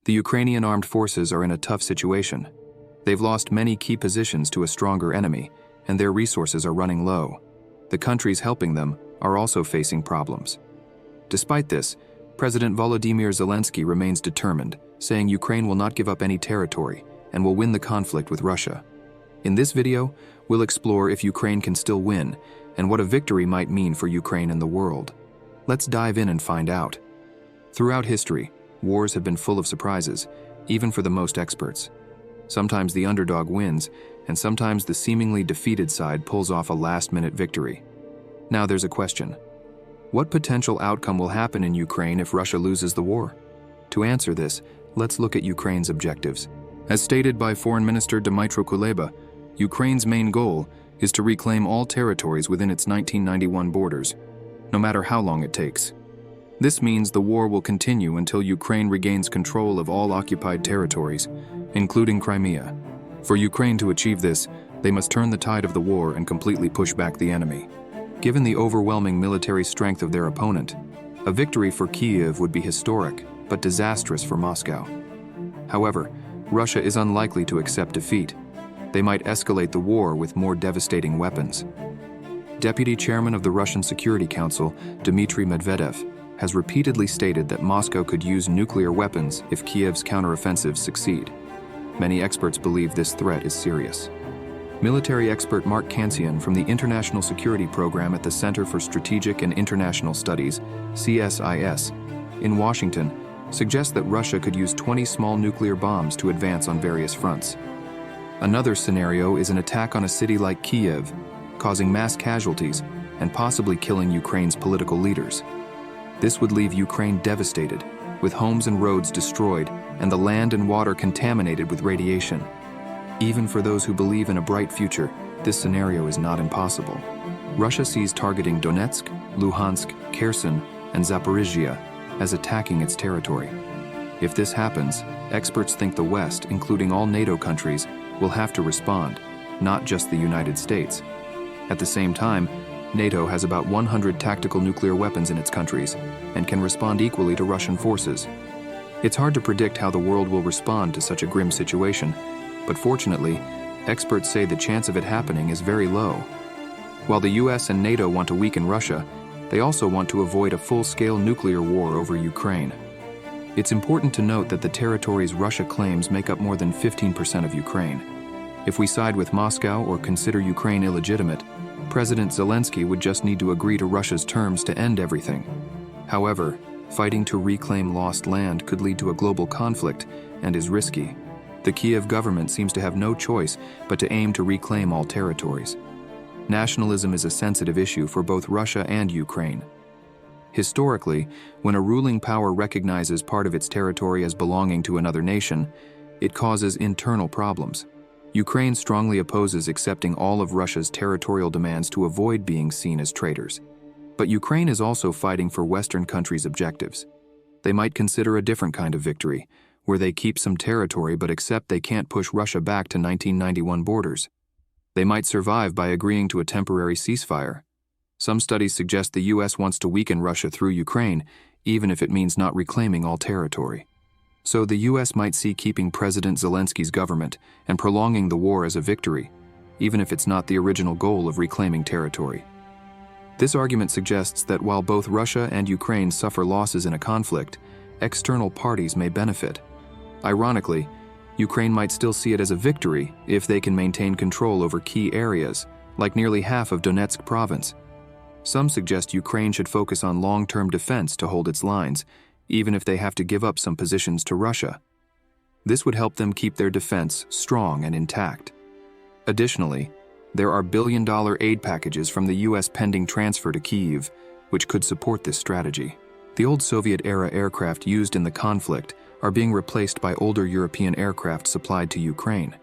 The Ukrainian armed forces are in a tough situation. They've lost many key positions to a stronger enemy, and their resources are running low. The countries helping them are also facing problems. Despite this, President Volodymyr Zelensky remains determined, saying Ukraine will not give up any territory and will win the conflict with Russia. In this video, we'll explore if Ukraine can still win and what a victory might mean for Ukraine and the world. Let's dive in and find out. Throughout history, wars have been full of surprises, even for the most experts. Sometimes the underdog wins, and sometimes the seemingly defeated side pulls off a last-minute victory. Now there's a question. What potential outcome will happen in Ukraine if Russia loses the war? To answer this, let's look at Ukraine's objectives. As stated by Foreign Minister Dmytro Kuleba, Ukraine's main goal is to reclaim all territories within its 1991 borders, no matter how long it takes. This means the war will continue until Ukraine regains control of all occupied territories, including Crimea. For Ukraine to achieve this, they must turn the tide of the war and completely push back the enemy. Given the overwhelming military strength of their opponent, a victory for Kyiv would be historic, but disastrous for Moscow. However, Russia is unlikely to accept defeat. They might escalate the war with more devastating weapons. Deputy Chairman of the Russian Security Council, Dmitry Medvedev, has repeatedly stated that Moscow could use nuclear weapons if Kyiv's counteroffensives succeed. Many experts believe this threat is serious. Military expert Mark Kansian from the International Security Program at the Center for Strategic and International Studies, CSIS, in Washington, suggests that Russia could use 20 small nuclear bombs to advance on various fronts. Another scenario is an attack on a city like Kyiv, causing mass casualties and possibly killing Ukraine's political leaders. This would leave Ukraine devastated, with homes and roads destroyed and the land and water contaminated with radiation. Even for those who believe in a bright future, this scenario is not impossible. Russia sees targeting Donetsk, Luhansk, Kherson, and Zaporizhia as attacking its territory. If this happens, experts think the West, including all NATO countries, will have to respond, not just the United States. At the same time, NATO has about 100 tactical nuclear weapons in its countries and can respond equally to Russian forces. It's hard to predict how the world will respond to such a grim situation, but fortunately, experts say the chance of it happening is very low. While the US and NATO want to weaken Russia, they also want to avoid a full-scale nuclear war over Ukraine. It's important to note that the territories Russia claims make up more than 15% of Ukraine. If we side with Moscow or consider Ukraine illegitimate, President Zelensky would just need to agree to Russia's terms to end everything. However, fighting to reclaim lost land could lead to a global conflict and is risky. The Kyiv government seems to have no choice but to aim to reclaim all territories. Nationalism is a sensitive issue for both Russia and Ukraine. Historically, when a ruling power recognizes part of its territory as belonging to another nation, it causes internal problems. Ukraine strongly opposes accepting all of Russia's territorial demands to avoid being seen as traitors. But Ukraine is also fighting for Western countries' objectives. They might consider a different kind of victory, where they keep some territory but accept they can't push Russia back to 1991 borders. They might survive by agreeing to a temporary ceasefire. Some studies suggest the US wants to weaken Russia through Ukraine, even if it means not reclaiming all territory. So the US might see keeping President Zelensky's government and prolonging the war as a victory, even if it's not the original goal of reclaiming territory. This argument suggests that while both Russia and Ukraine suffer losses in a conflict, external parties may benefit. Ironically, Ukraine might still see it as a victory if they can maintain control over key areas, like nearly half of Donetsk province. Some suggest Ukraine should focus on long-term defense to hold its lines, even if they have to give up some positions to Russia. This would help them keep their defense strong and intact. Additionally, there are billion-dollar aid packages from the US pending transfer to Kyiv, which could support this strategy. The old Soviet-era aircraft used in the conflict are being replaced by older European aircraft supplied to Ukraine.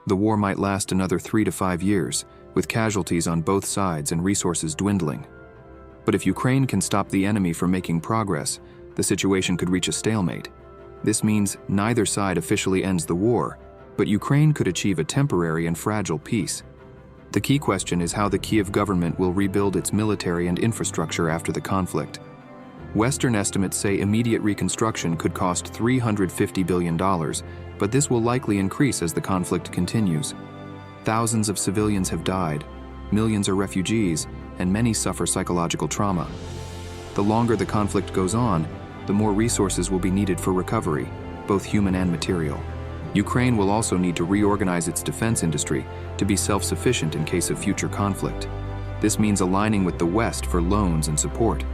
The war might last another 3 to 5 years, with casualties on both sides and resources dwindling. But if Ukraine can stop the enemy from making progress, the situation could reach a stalemate. This means neither side officially ends the war, but Ukraine could achieve a temporary and fragile peace. The key question is how the Kyiv government will rebuild its military and infrastructure after the conflict. Western estimates say immediate reconstruction could cost $350 billion, but this will likely increase as the conflict continues. Thousands of civilians have died, millions are refugees, and many suffer psychological trauma. The longer the conflict goes on, the more resources will be needed for recovery, both human and material. Ukraine will also need to reorganize its defense industry to be self-sufficient in case of future conflict. This means aligning with the West for loans and support.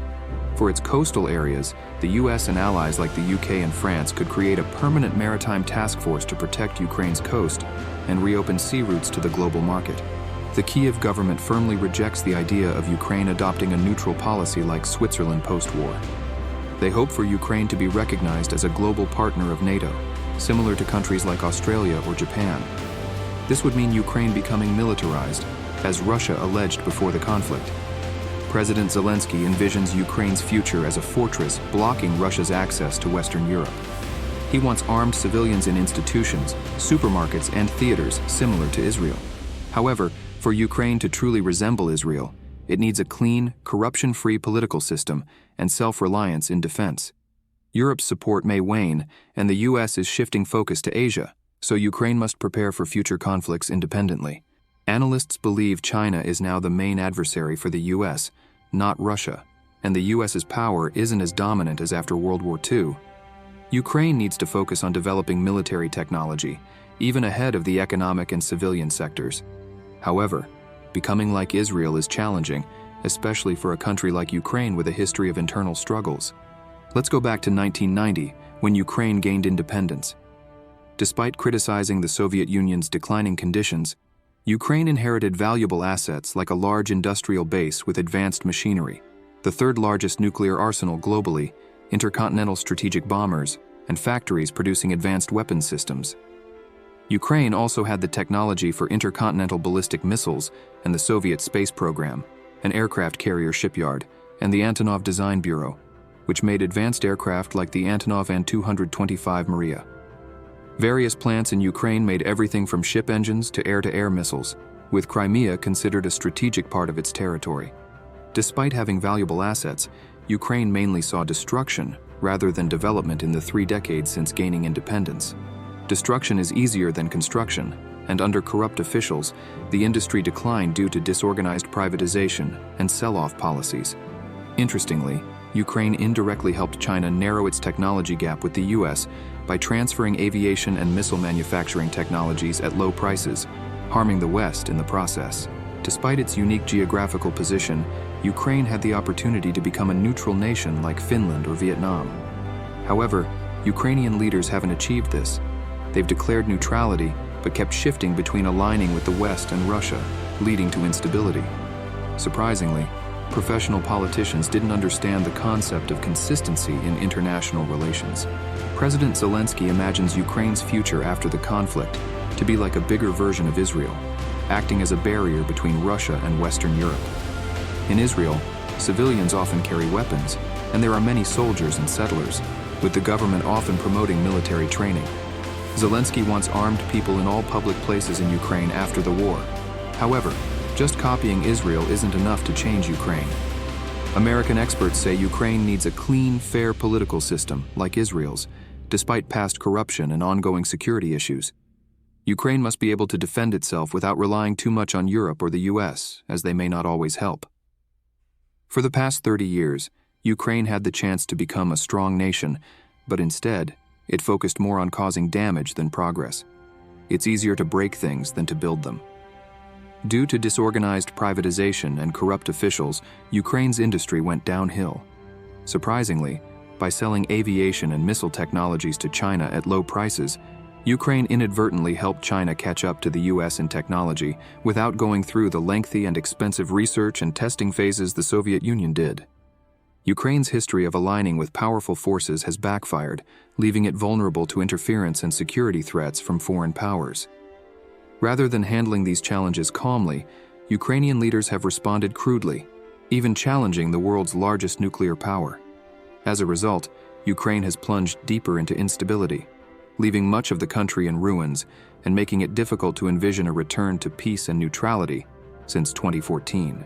For its coastal areas, the US and allies like the UK and France could create a permanent maritime task force to protect Ukraine's coast and reopen sea routes to the global market. The Kyiv government firmly rejects the idea of Ukraine adopting a neutral policy like Switzerland post-war. They hope for Ukraine to be recognized as a global partner of NATO, similar to countries like Australia or Japan. This would mean Ukraine becoming militarized, as Russia alleged before the conflict. President Zelensky envisions Ukraine's future as a fortress blocking Russia's access to Western Europe. He wants armed civilians in institutions, supermarkets, and theaters similar to Israel. However, for Ukraine to truly resemble Israel, it needs a clean, corruption-free political system and self-reliance in defense. Europe's support may wane, and the US is shifting focus to Asia, so Ukraine must prepare for future conflicts independently. Analysts believe China is now the main adversary for the US, not Russia, and the US's power isn't as dominant as after World War II. Ukraine needs to focus on developing military technology, even ahead of the economic and civilian sectors. However, becoming like Israel is challenging, especially for a country like Ukraine with a history of internal struggles. Let's go back to 1990, when Ukraine gained independence. Despite criticizing the Soviet Union's declining conditions, Ukraine inherited valuable assets like a large industrial base with advanced machinery, the third largest nuclear arsenal globally, intercontinental strategic bombers, and factories producing advanced weapons systems. Ukraine also had the technology for intercontinental ballistic missiles and the Soviet space program, an aircraft carrier shipyard, and the Antonov Design Bureau, which made advanced aircraft like the Antonov An-225 Maria. Various plants in Ukraine made everything from ship engines to air-to-air missiles, with Crimea considered a strategic part of its territory. Despite having valuable assets, Ukraine mainly saw destruction rather than development in the 3 decades since gaining independence. Destruction is easier than construction, and under corrupt officials, the industry declined due to disorganized privatization and sell-off policies. Interestingly, Ukraine indirectly helped China narrow its technology gap with the US by transferring aviation and missile manufacturing technologies at low prices, harming the West in the process. Despite its unique geographical position, Ukraine had the opportunity to become a neutral nation like Finland or Vietnam. However, Ukrainian leaders haven't achieved this. They've declared neutrality, but kept shifting between aligning with the West and Russia, leading to instability. Surprisingly, professional politicians didn't understand the concept of consistency in international relations. President Zelensky imagines Ukraine's future after the conflict to be like a bigger version of Israel, acting as a barrier between Russia and Western Europe. In Israel, civilians often carry weapons, and there are many soldiers and settlers, with the government often promoting military training. Zelensky wants armed people in all public places in Ukraine after the war. However, just copying Israel isn't enough to change Ukraine. American experts say Ukraine needs a clean, fair political system like Israel's, despite past corruption and ongoing security issues. Ukraine must be able to defend itself without relying too much on Europe or the US, as they may not always help. For the past 30 years, Ukraine had the chance to become a strong nation, but instead, it focused more on causing damage than progress. It's easier to break things than to build them. Due to disorganized privatization and corrupt officials, Ukraine's industry went downhill. Surprisingly, by selling aviation and missile technologies to China at low prices, Ukraine inadvertently helped China catch up to the US in technology without going through the lengthy and expensive research and testing phases the Soviet Union did. Ukraine's history of aligning with powerful forces has backfired, leaving it vulnerable to interference and security threats from foreign powers. Rather than handling these challenges calmly, Ukrainian leaders have responded crudely, even challenging the world's largest nuclear power. As a result, Ukraine has plunged deeper into instability, leaving much of the country in ruins and making it difficult to envision a return to peace and neutrality since 2014.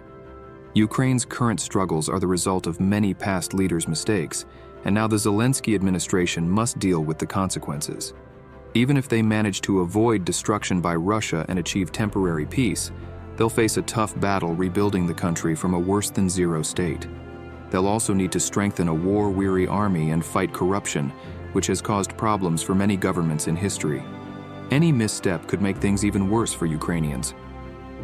Ukraine's current struggles are the result of many past leaders' mistakes, and now the Zelensky administration must deal with the consequences. Even if they manage to avoid destruction by Russia and achieve temporary peace, they'll face a tough battle rebuilding the country from a worse-than-zero state. They'll also need to strengthen a war-weary army and fight corruption, which has caused problems for many governments in history. Any misstep could make things even worse for Ukrainians.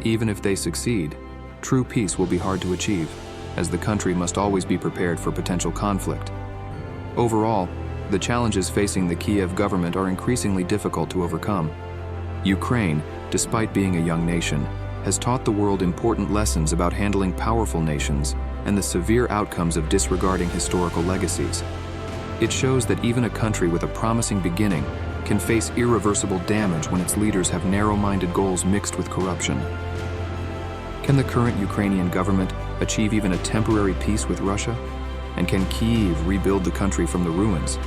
Even if they succeed, true peace will be hard to achieve, as the country must always be prepared for potential conflict. Overall, the challenges facing the Kiev government are increasingly difficult to overcome. Ukraine, despite being a young nation, has taught the world important lessons about handling powerful nations and the severe outcomes of disregarding historical legacies. It shows that even a country with a promising beginning can face irreversible damage when its leaders have narrow-minded goals mixed with corruption. Can the current Ukrainian government achieve even a temporary peace with Russia? And can Kyiv rebuild the country from the ruins?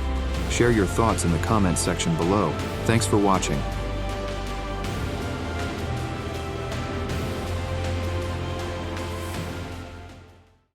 Share your thoughts in the comments section below. Thanks for watching.